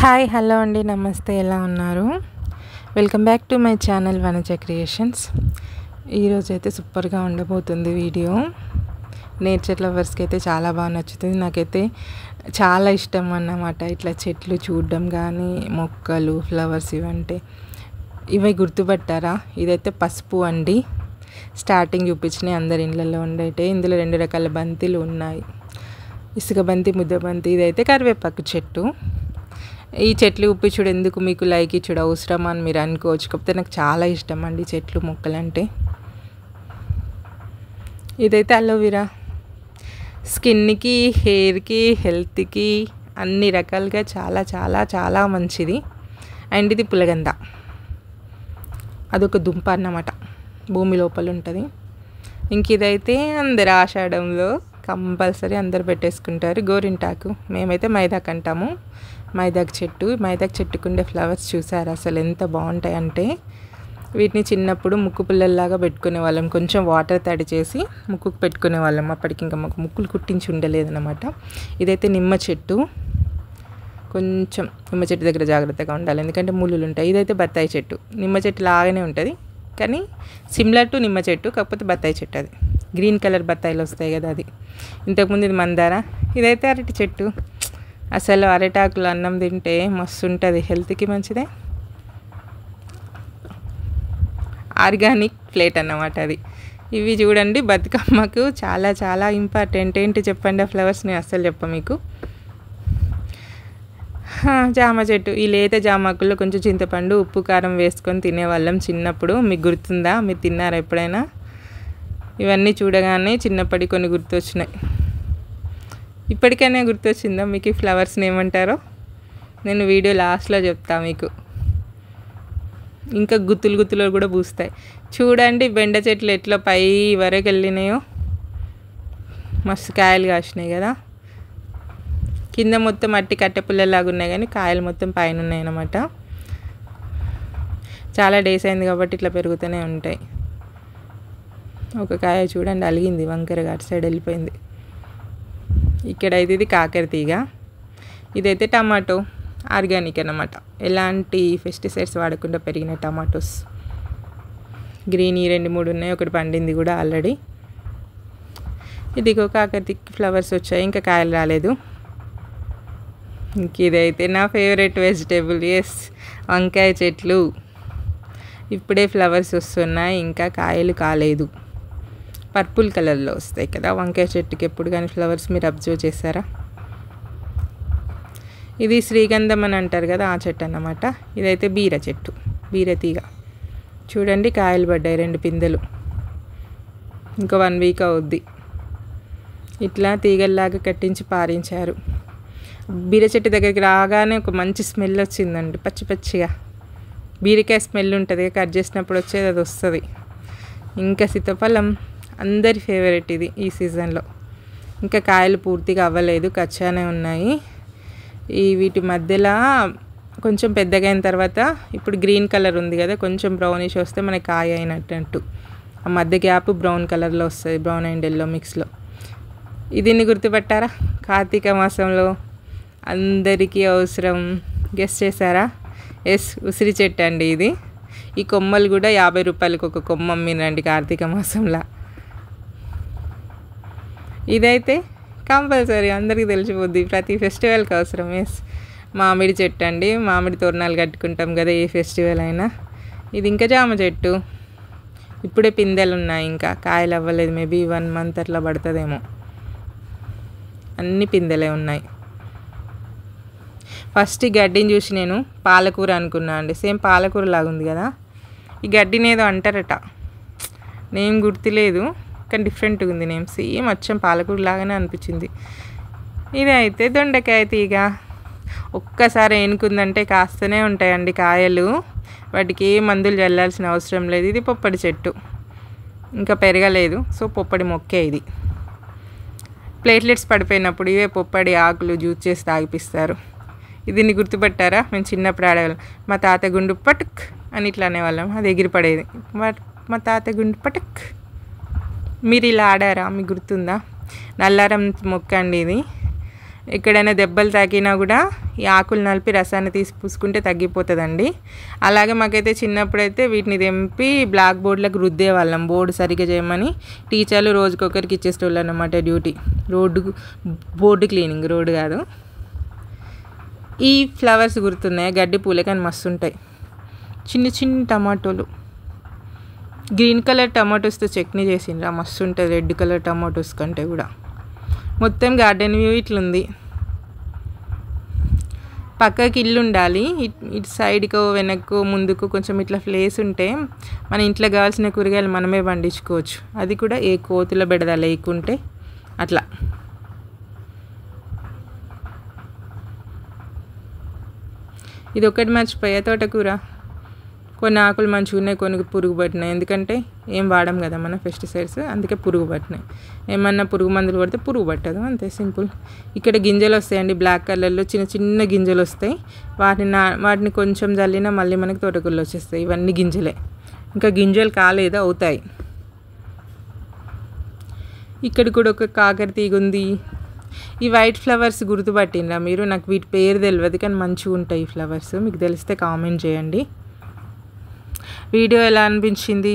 Hi hello అండి, నమస్తే. ఎలా ఉన్నారు? Welcome back to my channel Vanaja creations. ఈరోజు అయితే సూపర్గా ఉండబోతుంది వీడియో. నేచర్ లవర్స్కి అయితే చాలా బాగా నచ్చుతుంది. నాకైతే చాలా ఇష్టం అన్నమాట ఇట్లా చెట్లు చూడడం కానీ, మొక్కలు, ఫ్లవర్స్ ఇవంటే. ఇవి గుర్తుపట్టారా? ఇదైతే పసుపు అండి. స్టార్టింగ్ చూపించినాయి అందరి ఇళ్ళల్లో ఉండేటే. ఇందులో 2 రకాల బంతిలు ఉన్నాయి. ఇసుక బంతి, ముద్ద బంతి. ఇదైతే కరివేపాకు చెట్టు. ఈ చెట్లు చూపించుడు ఎందుకు, మీకు లైక్ ఇచ్చుడు అవసరమా అని మీరు అనుకోవచ్చు. కాకపోతే నాకు చాలా ఇష్టం అండి చెట్లు, మొక్కలు అంటే. ఇదైతే అలోవెరా. స్కిన్కి, హెయిర్కి, హెల్త్కి అన్ని రకాలుగా చాలా చాలా చాలా మంచిది. అండ్ ఇది పులగంద. అదొక దుంప అన్నమాట, భూమి లోపల ఉంటుంది. ఇంక ఇదైతే అందరు ఆషాఢంలో కంపల్సరీ అందరు పెట్టేసుకుంటారు, గోరింటాకు. మేమైతే మైదాకు అంటాము. మైదాకు చెట్టుకు ఉండే ఫ్లవర్స్ చూసారు అసలు ఎంత బాగుంటాయి అంటే. వీటిని చిన్నప్పుడు ముక్కు పుల్లల్లాగా పెట్టుకునే వాళ్ళం. కొంచెం వాటర్ తడి చేసి ముక్కుకు పెట్టుకునే వాళ్ళం. అప్పటికి ఇంకా మాకు ముక్కులు కుట్టించి ఉండలేదన్నమాట. ఇదైతే నిమ్మ చెట్టు. కొంచెం నిమ్మ చెట్టు దగ్గర జాగ్రత్తగా ఉండాలి, ఎందుకంటే ముళ్ళులు ఉంటాయి. ఇదైతే బత్తాయి చెట్టు. నిమ్మ చెట్టు లాగానే ఉంటుంది కానీ సిమిలర్ టు నిమ్మ చెట్టు, కాకపోతే బత్తాయి చెట్టు. అది గ్రీన్ కలర్ బత్తాయిలు వస్తాయి కదా, అది. ఇంతకుముందు ఇది మందార. ఇదైతే అరటి చెట్టు. అసలు అరటాకులు అన్నం తింటే మస్తు ఉంటుంది, హెల్త్కి మంచిదే. ఆర్గానిక్ ప్లేట్ అన్నమాట అది. ఇవి చూడండి బతుకమ్మకు చాలా చాలా ఇంపార్టెంట్. ఏంటి చెప్పండి ఆ ఫ్లవర్స్? నేను అస్సలు చెప్ప మీకు. జామ చెట్టు. ఈ లేత జామాకుల్లో కొంచెం చింతపండు, ఉప్పు, కారం వేసుకొని తినేవాళ్ళం చిన్నప్పుడు. మీకు గుర్తుందా? మీరు తిన్నారా ఎప్పుడైనా? ఇవన్నీ చూడగానే చిన్నప్పటి కొన్ని గుర్తొచ్చినాయి. ఇప్పటికైనా గుర్తొచ్చిందా మీకు ఈ ఫ్లవర్స్ని ఏమంటారో? నేను వీడియో లాస్ట్లో చెప్తా మీకు. ఇంకా గుత్తులు గుత్తులు కూడా పూస్తాయి. చూడండి బెండ చెట్లు ఎట్లా పై వరకు వెళ్ళినాయో. మస్తు కాయలు కాసినాయి కదా. కింద మొత్తం మట్టి కట్టెపుల్లలాగా ఉన్నాయి కానీ కాయలు మొత్తం పైన ఉన్నాయి అన్నమాట. చాలా డేస్ అయింది కాబట్టి ఇట్లా పెరుగుతూనే ఉంటాయి. ఒక కాయ చూడండి అలిగింది, వంకరగా అటు సైడ్ వెళ్ళిపోయింది. ఇక్కడైతే ఇది కాకర తీగ. ఇదైతే టమాటో, ఆర్గానిక్ అన్నమాట. ఎలాంటి పెస్టిసైడ్స్ వాడకుండా పెరిగిన టమాటోస్. గ్రీన్ 2-3 ఉన్నాయి, ఒకటి పండింది కూడా ఆల్రెడీ. ఇదిగో కాకర తీగ ఫ్లవర్స్ వచ్చాయి, ఇంకా కాయలు రాలేదు. ఇంక ఇదైతే నా ఫేవరెట్ వెజిటేబుల్. ఎస్, వంకాయ చెట్లు. ఇప్పుడే ఫ్లవర్స్ వస్తున్నాయి, ఇంకా కాయలు కాలేదు. పర్పుల్ కలర్లో వస్తాయి కదా వంకాయ చెట్టుకి ఎప్పుడు కానీ ఫ్లవర్స్. మీరు అబ్జర్వ్ చేశారా? ఇది శ్రీగంధం అని అంటారు కదా, ఆ చెట్టు అన్నమాట. ఇదైతే బీర చెట్టు, బీర తీగ. చూడండి కాయలు పడ్డాయి, 2 పిందెలు. ఇంకా 1 వీక్ అవుద్ది. ఇట్లా తీగల్లాగా కట్టించి పారించారు. బీర చెట్టు దగ్గరికి రాగానే ఒక మంచి స్మెల్ వచ్చిందండి, పచ్చి పచ్చిగా. బీరకాయ స్మెల్ ఉంటుంది, కట్ చేసినప్పుడు వచ్చేది అది వస్తుంది. ఇంకా సీతాఫలం అందరి ఫేవరెట్ ఇది ఈ సీజన్లో. ఇంకా కాయలు పూర్తిగా అవ్వలేదు, కచ్చానే ఉన్నాయి. వీటి మధ్యలో కొంచెం పెద్దగా అయిన తర్వాత ఇప్పుడు గ్రీన్ కలర్ ఉంది కదా, కొంచెం బ్రౌనిష్ వస్తే మనకి కాయ అయినట్టు. ఆ మధ్య గ్యాప్ బ్రౌన్ కలర్లో వస్తుంది, బ్రౌన్ అండ్ ఎల్లో మిక్స్లో. దీన్ని గుర్తుపట్టారా? కార్తీక మాసంలో అందరికీ అవసరం. గెస్ చేశారా? ఎస్, ఉసిరి చెట్టు అండి ఇది. ఈ కొమ్మలు కూడా 50 రూపాయలకి ఒక కొమ్మ అమ్మినండి కార్తీక మాసంలో. ఇదైతే కంపల్సరీ అందరికీ తెలిసిపోద్ది, ప్రతి ఫెస్టివల్కి అవసరం. ఎస్, మామిడి చెట్టు అండి. మామిడి తోరణాలు కట్టుకుంటాం కదా ఏ ఫెస్టివల్ అయినా. ఇది ఇంకా జామ చెట్టు. ఇప్పుడే పిందెలు ఉన్నాయి, ఇంకా కాయలు అవ్వలేదు. మేబీ 1 మంత్ అట్లా పడుతుందేమో. అన్ని పిందెలే ఉన్నాయి. ఫస్ట్ ఈ గడ్డిని చూసి నేను పాలకూర అనుకున్నా అండి. సేమ్ పాలకూర లాగా ఉంది కదా. ఈ గడ్డిని ఏదో అంటారట, నేమ్ గుర్తులేదు కానీ డిఫరెంట్గా ఉంది నేమ్. సేమ్ అచ్చం పాలకూర లాగానే అనిపించింది. ఇదైతే దొండకాయ తీగ. ఒక్కసారి ఏనుకుందంటే కాస్తూనే ఉంటాయండి కాయలు. వాటికి ఏ మందులు చల్లాల్సిన అవసరం లేదు. ఇది పొప్పడి చెట్టు, ఇంకా పెరగలేదు. సో పొప్పడి మొక్కే ఇది. ప్లేట్లెట్స్ పడిపోయినప్పుడు ఇవే పొప్పడి ఆకులు జ్యూస్ చేసి తాగిపిస్తారు. దీన్ని గుర్తుపట్టారా? మేము చిన్నప్పుడు ఆడేవాళ్ళం. మా తాత గుండు పటుక్ అని ఇట్లా అనేవాళ్ళం, అది ఎగిరిపడేది. మా తాత గుండు పటుక్. మీరు ఇలా ఆడారా? మీకు గుర్తుందా? నల్లారం మొక్క అండి ఇది. ఎక్కడైనా దెబ్బలు తాకినా కూడా ఈ ఆకులు నలిపి రసాన్ని తీసి పూసుకుంటే తగ్గిపోతుందండి. అలాగే మాకైతే చిన్నప్పుడైతే వీటిని తెంపి బ్లాక్ బోర్డులకు రుద్దేవాళ్ళం. బోర్డు సరిగ్గా చేయమని టీచర్లు రోజుకొకరికి ఇచ్చేసేవాళ్ళు అన్నమాట డ్యూటీ. బోర్డు క్లీనింగ్, రోడ్డు కాదు. ఈ ఫ్లవర్స్ గుర్తున్నాయి, గడ్డి పూలే కానీ మస్తు ఉంటాయి. చిన్న చిన్న టమాటోలు, గ్రీన్ కలర్ టమాటోస్తో చట్నీ చేసిండ్రా, మస్తు ఉంటుంది రెడ్ కలర్ టమాటోస్ కంటే కూడా. మొత్తం గార్డెన్ వ్యూ ఇట్లుంది. పక్కకి ఇల్లు ఉండాలి, ఇటు సైడ్కో వెనక్కు ముందుకు కొంచెం ఇట్లా ప్లేస్ ఉంటే మన ఇంట్లో కావాల్సిన కూరగాయలు మనమే పండించుకోవచ్చు. అది కూడా ఏ కోతుల బెడద లేకుంటే అట్లా. ఇది ఒకటి మర్చిపోయా, తోటకూర. కొన్ని ఆకులు మంచిగా ఉన్నాయి, కొన్ని పురుగు పట్టినాయి. ఎందుకంటే ఏం వాడం కదా మనం పెస్టిసైడ్స్, అందుకే పురుగు పట్టినాయి. ఏమన్నా పురుగు మందులు పడితే పురుగు పట్టదు, అంతే సింపుల్. ఇక్కడ గింజలు వస్తాయండి, బ్లాక్ కలర్లో చిన్న చిన్న గింజలు వస్తాయి. వాటిని కొంచెం జల్లినా మళ్ళీ మనకి తోటకూరలు వచ్చేస్తాయి. ఇవన్నీ గింజలే, ఇంకా గింజలు కాలేదు, అవుతాయి. ఇక్కడ కూడా ఒక కాకర తీగ ఉంది. ఈ వైట్ ఫ్లవర్స్ గుర్తుపట్టినరా మీరు? నాకు వీటి పేరు తెలియదు కానీ మంచిగా ఉంటాయి ఈ ఫ్లవర్స్. మీకు తెలిస్తే కామెంట్ చేయండి. వీడియో ఎలా అనిపించింది?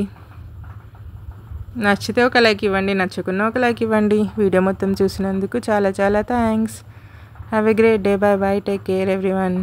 నచ్చితే ఒక లైక్ ఇవ్వండి, నచ్చకున్నా ఒక లైక్ ఇవ్వండి. వీడియో మొత్తం చూసినందుకు చాలా చాలా thanks. Have a great day. Bye bye. Take care everyone.